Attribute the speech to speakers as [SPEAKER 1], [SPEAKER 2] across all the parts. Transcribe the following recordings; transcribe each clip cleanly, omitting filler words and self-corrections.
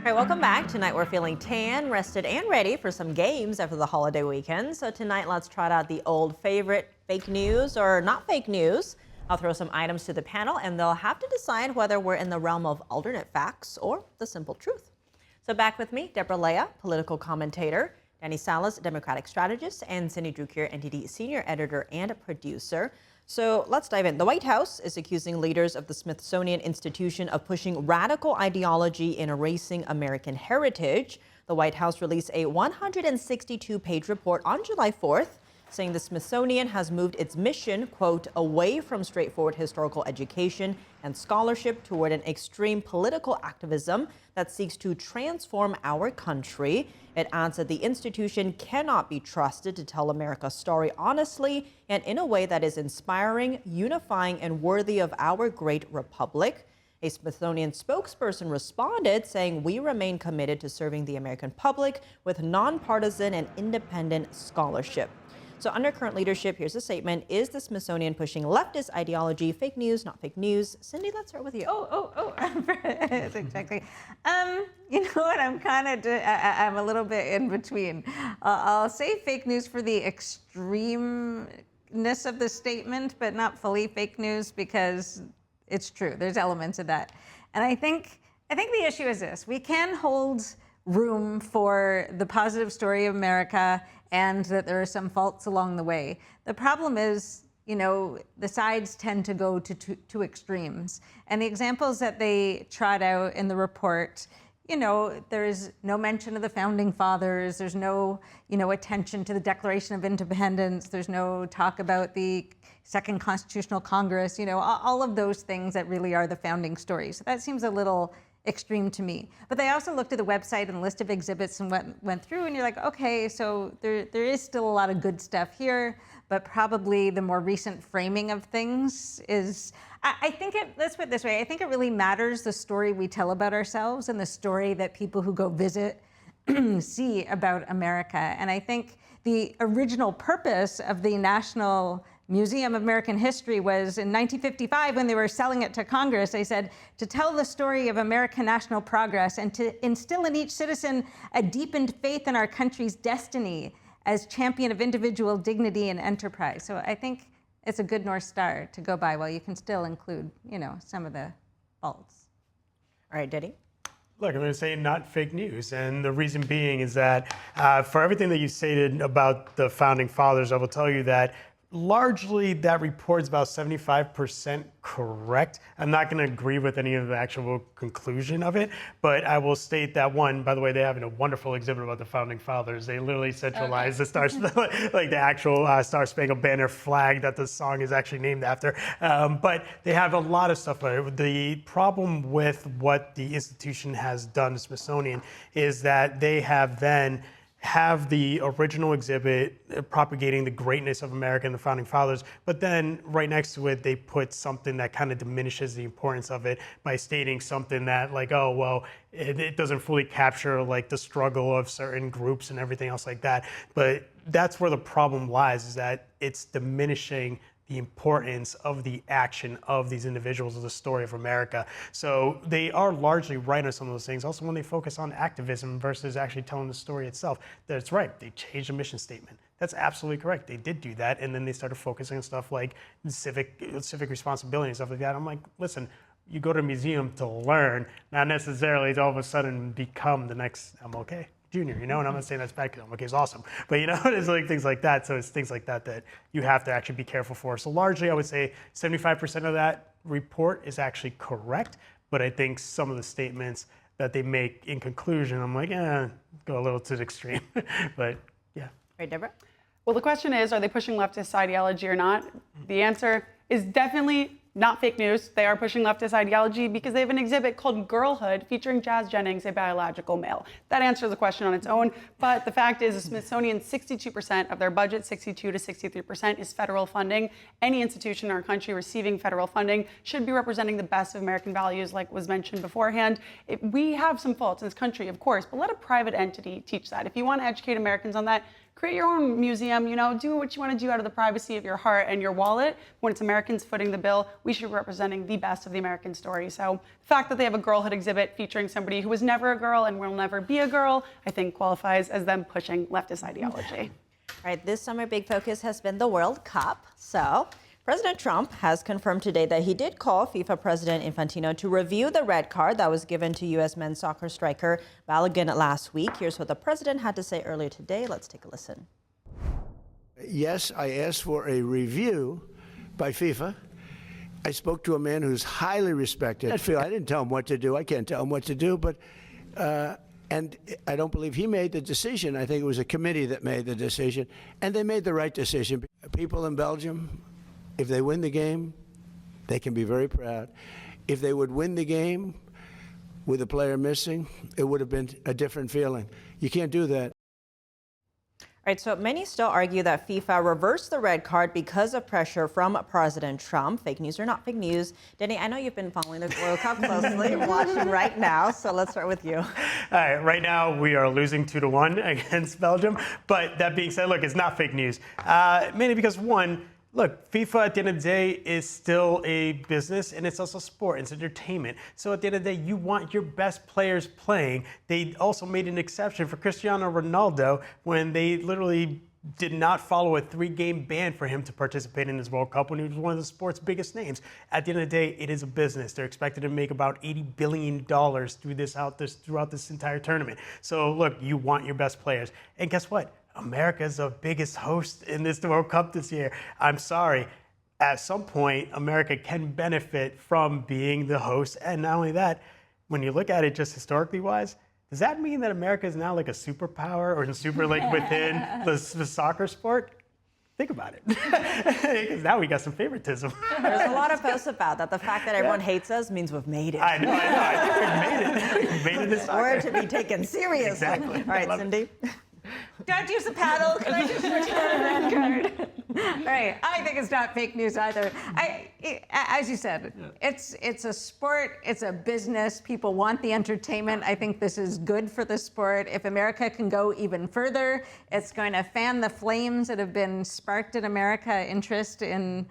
[SPEAKER 1] All right, welcome back. Tonight we're feeling tan, rested, and ready for some games after the holiday weekend. So tonight, let's trot out the old favorite, fake news or not fake news. I'll throw some items to the panel, and they'll have to decide whether we're in the realm of alternate facts or the simple truth. So back with me, Deborah Leah, political commentator, Danny Salas, Democratic strategist, and Cindy Drukier, NTD senior editor and producer. So let's dive in. The White House is accusing leaders of the Smithsonian Institution of pushing radical ideology and erasing American heritage. The White House released a 162-page report on July 4th, saying the Smithsonian has moved its mission, quote, away from straightforward historical education and scholarship toward an extreme political activism that seeks to transform our country. It adds that the institution cannot be trusted to tell America's story honestly and in a way that is inspiring, unifying, and worthy of our great republic. A Smithsonian spokesperson responded, saying, "We remain committed to serving the American public with nonpartisan and independent scholarship." So under current leadership, here's a statement. Is the Smithsonian pushing leftist ideology? Fake news, not fake news? Cindy, let's start with you.
[SPEAKER 2] Exactly. You know what? I'm a little bit in between. I'll say fake news for the extremeness of the statement, but not fully fake news because it's true. There's elements of that. And I think the issue is this. We can hold room for the positive story of America and that there are some faults along the way. The problem is, you know, the sides tend to go to two extremes. And the examples that they trot out in the report, you know, there's no mention of the founding fathers. There's no, attention to the Declaration of Independence. There's no talk about the Second Constitutional Congress, all of those things that really are the founding story. So that seems a little extreme to me. But they also looked at the website and list of exhibits and went through, and you're like, okay, so there is still a lot of good stuff here, but probably the more recent framing of things is, let's put it this way, I think it really matters the story we tell about ourselves and the story that people who go visit see about America. And I think the original purpose of the National Museum of American History was in 1955 when they were selling it to Congress. They said to tell the story of American national progress and to instill in each citizen a deepened faith in our country's destiny as champion of individual dignity and enterprise. So I think it's a good North Star to go by while you can still include, some of the faults.
[SPEAKER 1] All right, Diddy.
[SPEAKER 3] Look, I'm going to say not fake news. And the reason being is that for everything that you stated about the founding fathers, I will tell you that largely that report's about 75% correct. I'm not going to agree with any of the actual conclusion of it, but I will state that one, by the way, they have a wonderful exhibit about the founding fathers. They literally centralized the stars, like the actual Star Spangled Banner flag that the song is actually named after. But they have a lot of stuff on it. The problem with what the institution has done, the Smithsonian, is that they have the original exhibit propagating the greatness of America and the founding fathers, but then right next to it, they put something that kind of diminishes the importance of it by stating something that like, oh, well, it doesn't fully capture like the struggle of certain groups and everything else like that. But that's where the problem lies, is that it's diminishing the importance of the action of these individuals of the story of America. So they are largely right on some of those things. Also, when they focus on activism versus actually telling the story itself, that's right, they changed the mission statement. That's absolutely correct. They did do that, and then they started focusing on stuff like civic responsibility and stuff like that. I'm like, listen, you go to a museum to learn, not necessarily to all of a sudden become the next MLK Jr., and I'm not saying that's bad because MLK is awesome, but it's like things like that. So it's things like that that you have to actually be careful for. So largely, I would say 75% of that report is actually correct, but I think some of the statements that they make in conclusion, I'm like, go a little to the extreme. But yeah.
[SPEAKER 1] Right, Deborah?
[SPEAKER 4] Well, the question is, are they pushing leftist ideology or not? The answer is definitely not fake news. They are pushing leftist ideology because they have an exhibit called Girlhood featuring Jazz Jennings, a biological male. That answers the question on its own, but the fact is the Smithsonian, 62% of their budget, 62 to 63% is federal funding. Any institution in our country receiving federal funding should be representing the best of American values, like was mentioned beforehand. We have some faults in this country, of course, but let a private entity teach that. If you want to educate Americans on that, create your own museum, do what you want to do out of the privacy of your heart and your wallet. When it's Americans footing the bill, we should be representing the best of the American story. So the fact that they have a girlhood exhibit featuring somebody who was never a girl and will never be a girl, I think qualifies as them pushing leftist ideology.
[SPEAKER 1] All right, this summer big focus has been the World Cup. So President Trump has confirmed today that he did call FIFA President Infantino to review the red card that was given to U.S. men's soccer striker Balogun last week. Here's what the president had to say earlier today. Let's take a listen.
[SPEAKER 5] Yes, I asked for a review by FIFA. I spoke to a man who's highly respected. I didn't tell him what to do. I can't tell him what to do, but and I don't believe he made the decision. I think it was a committee that made the decision, and they made the right decision. People in Belgium, if they win the game, they can be very proud. If they would win the game with a player missing, it would have been a different feeling. You can't do that.
[SPEAKER 1] All right, so many still argue that FIFA reversed the red card because of pressure from President Trump. Fake news or not fake news? Denny, I know you've been following the World Cup closely, watching right now, so let's start with you.
[SPEAKER 3] All right, right now we are losing 2-1 against Belgium. But that being said, look, it's not fake news. Mainly because, one, look, FIFA at the end of the day is still a business, and it's also sport, it's entertainment. So at the end of the day, you want your best players playing. They also made an exception for Cristiano Ronaldo when they literally did not follow a 3-game ban for him to participate in this World Cup when he was one of the sport's biggest names. At the end of the day, it is a business. They're expected to make about $80 billion throughout this entire tournament. So look, you want your best players. And guess what? America is the biggest host in this World Cup this year. I'm sorry. At some point, America can benefit from being the host. And not only that, when you look at it just historically wise, does that mean that America is now like a superpower or a super like within the soccer sport? Think about it. Because now we got some favoritism.
[SPEAKER 1] There's a lot of posts about that. The fact that everyone hates us means we've made it.
[SPEAKER 3] I know. I think we've made it. We've made it in soccer.
[SPEAKER 1] We're to be taken seriously.
[SPEAKER 3] Exactly.
[SPEAKER 1] All right, Cindy.
[SPEAKER 2] Don't use the paddle. Can I just return a red card? All right. I think it's not fake news either. As you said, it's a sport. It's a business. People want the entertainment. I think this is good for the sport. If America can go even further, it's going to fan the flames that have been sparked in America interest in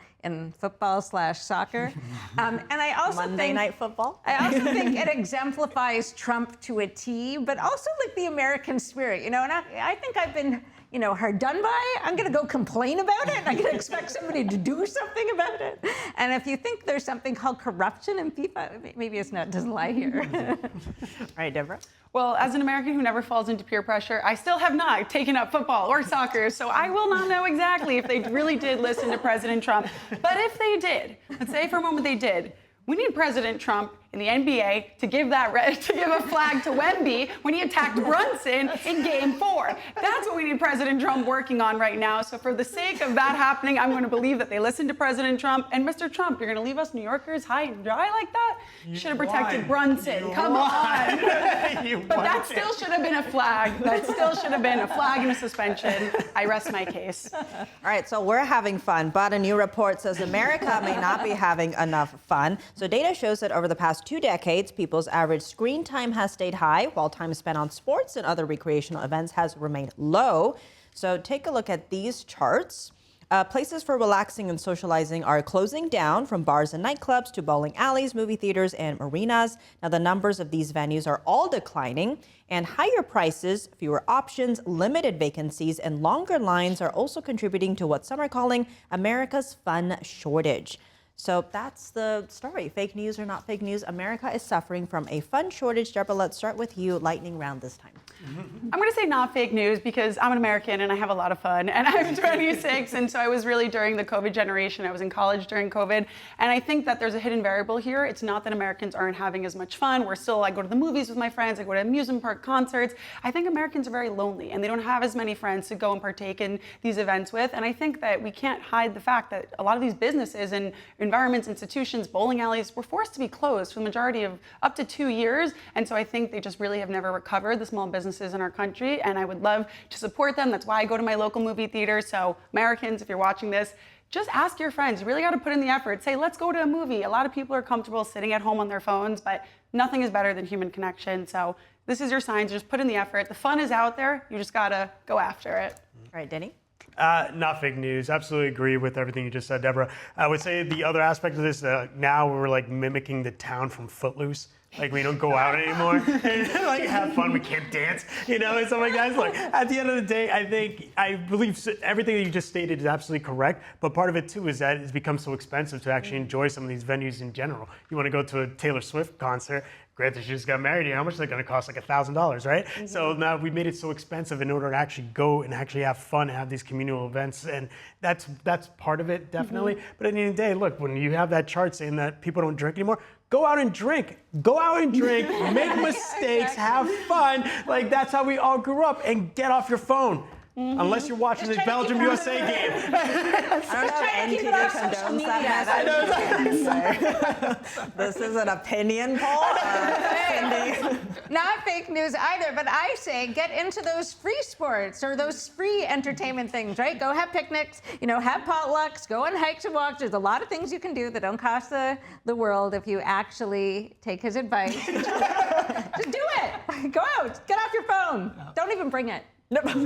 [SPEAKER 2] football/soccer. And I also
[SPEAKER 1] Monday Night Football.
[SPEAKER 2] I also think it exemplifies Trump to a T, but also like the American spirit, and I think I've been, hard done by. I'm going to go complain about it. I'm going to expect somebody to do something about it. And if you think there's something called corruption in FIFA, maybe doesn't lie here.
[SPEAKER 1] All right, Deborah.
[SPEAKER 4] Well, as an American who never falls into peer pressure, I still have not taken up football or soccer, so I will not know exactly if they really did listen to President Trump. But if they did, let's say for a moment they did, we need President Trump in the NBA to give a flag to Wemby when he attacked Brunson in Game 4. That's what we need President Trump working on right now. So for the sake of that happening, I'm going to believe that they listened to President Trump. And Mr. Trump, you're going to leave us New Yorkers high and dry like that? You should have protected Brunson. Come on. But that still should have been a flag. That still should have been a flag and a suspension. I rest my case.
[SPEAKER 1] All right, so we're having fun, but a new report says America may not be having enough fun. So data shows that over the past 2 decades, people's average screen time has stayed high, while time spent on sports and other recreational events has remained low. So take a look at these charts. Places for relaxing and socializing are closing down, from bars and nightclubs to bowling alleys, movie theaters, and marinas. Now, the numbers of these venues are all declining, and higher prices, fewer options, limited vacancies, and longer lines are also contributing to what some are calling America's fun shortage. So that's the story. Fake news or not fake news, America is suffering from a fun shortage. Deborah, let's start with you. Lightning round this time.
[SPEAKER 4] I'm going to say not fake news because I'm an American and I have a lot of fun, and I'm 26, and so I was really during the COVID generation. I was in college during COVID, and I think that there's a hidden variable here. It's not that Americans aren't having as much fun. I go to the movies with my friends, I go to amusement park concerts. I think Americans are very lonely, and they don't have as many friends to go and partake in these events with, and I think that we can't hide the fact that a lot of these businesses and environments, institutions, bowling alleys were forced to be closed for the majority of up to 2 years, and so I think they just really have never recovered, the small businesses in our country, and I would love to support them. That's why I go to my local movie theater. So Americans, if you're watching this, just ask your friends. You really got to put in the effort. Say, let's go to a movie. A lot of people are comfortable sitting at home on their phones, but nothing is better than human connection. So this is your sign. Just put in the effort. The fun is out there. You just got to go after it.
[SPEAKER 1] All right, Denny?
[SPEAKER 3] Not fake news. Absolutely agree with everything you just said, Deborah. I would say the other aspect of this, now we're like mimicking the town from Footloose. Like we don't go out anymore and like have fun. We can't dance, and stuff like that. Look, at the end of the day, I believe everything that you just stated is absolutely correct. But part of it too is that it's become so expensive to actually enjoy some of these venues in general. You want to go to a Taylor Swift concert. Granted, she just got married. How much is it going to cost? Like $1,000, right? Mm-hmm. So now we made it so expensive in order to actually go and actually have fun, have these communal events, and that's part of it, definitely. Mm-hmm. But at the end of the day, look, when you have that chart saying that people don't drink anymore, go out and drink. Go out and drink, make mistakes, have fun. Like that's how we all grew up. And get off your phone. Mm-hmm. Unless you're watching the Belgium-USA game.
[SPEAKER 1] I don't know if NTD condones that message. This is an opinion poll.
[SPEAKER 2] Not fake news either, but I say get into those free sports or those free entertainment things, right? Go have picnics, have potlucks, go on hikes and walks. There's a lot of things you can do that don't cost the world if you actually take his advice. Just do it. Go out. Get off your phone. Don't even bring it.
[SPEAKER 3] Exactly.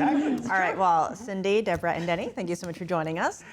[SPEAKER 1] All right, well, Cindy, Deborah, and Denny, thank you so much for joining us.